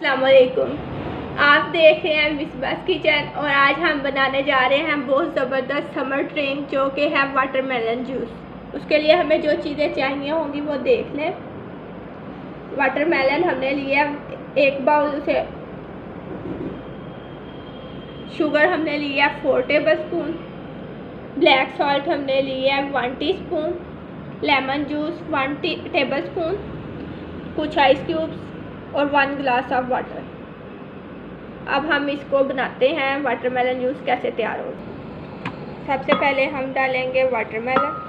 अस्सलामुअलैकुम। आप देख रहे हैं मिसबास किचन और आज हम बनाने जा रहे हैं बहुत ज़बरदस्त समर ड्रिंक जो कि है वाटरमेलन जूस। उसके लिए हमें जो चीज़ें चाहिए होंगी वो देख लें। वाटरमेलन हमने लिया एक बाउल से, शुगर हमने लिया 4 टेबल स्पून, ब्लैक सॉल्ट हमने लिया 1 teaspoon, lemon juice 1 table spoon, कुछ आइस क्यूब्स और 1 ग्लास ऑफ वाटर। अब हम इसको बनाते हैं वाटरमेलन जूस कैसे तैयार हो। सबसे पहले हम डालेंगे वाटरमेलन।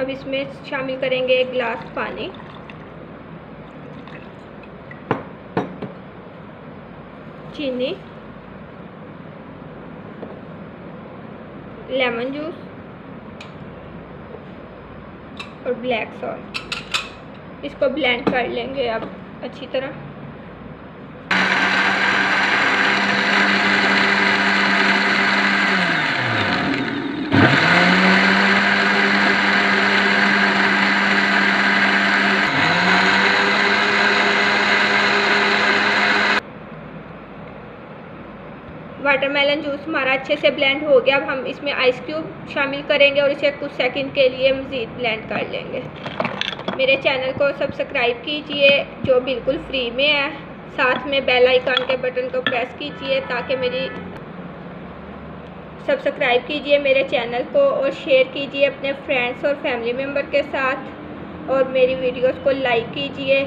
अब इसमें शामिल करेंगे 1 गिलास पानी, चीनी, लेमन जूस और ब्लैक सॉल्ट। इसको ब्लेंड कर लेंगे अब अच्छी तरह। वाटरमेलन जूस हमारा अच्छे से ब्लेंड हो गया। अब हम इसमें आइस क्यूब शामिल करेंगे और इसे कुछ सेकंड के लिए मज़ीद ब्लेंड कर लेंगे। मेरे चैनल को सब्सक्राइब कीजिए जो बिल्कुल फ्री में है। साथ में बेल आइकन के बटन को प्रेस कीजिए ताकि सब्सक्राइब कीजिए मेरे चैनल को और शेयर कीजिए अपने फ्रेंड्स और फैमिली मेम्बर के साथ। और मेरी वीडियोस को लाइक कीजिए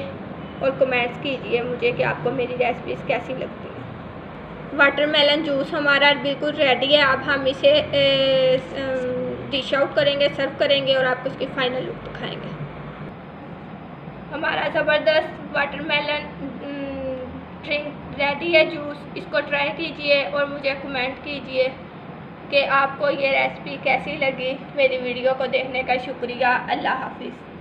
और कमेंट्स कीजिए मुझे कि आपको मेरी रेसिपीज़ कैसी लगती है। वाटरमेलन जूस हमारा बिल्कुल रेडी है। अब हम इसे डिश आउट करेंगे, सर्व करेंगे और आपको उसकी फ़ाइनल लुक दिखाएंगे। हमारा ज़बरदस्त वाटरमेलन ड्रिंक रेडी है, जूस। इसको ट्राई कीजिए और मुझे कमेंट कीजिए कि आपको ये रेसिपी कैसी लगी। मेरी वीडियो को देखने का शुक्रिया। अल्लाह हाफिज़।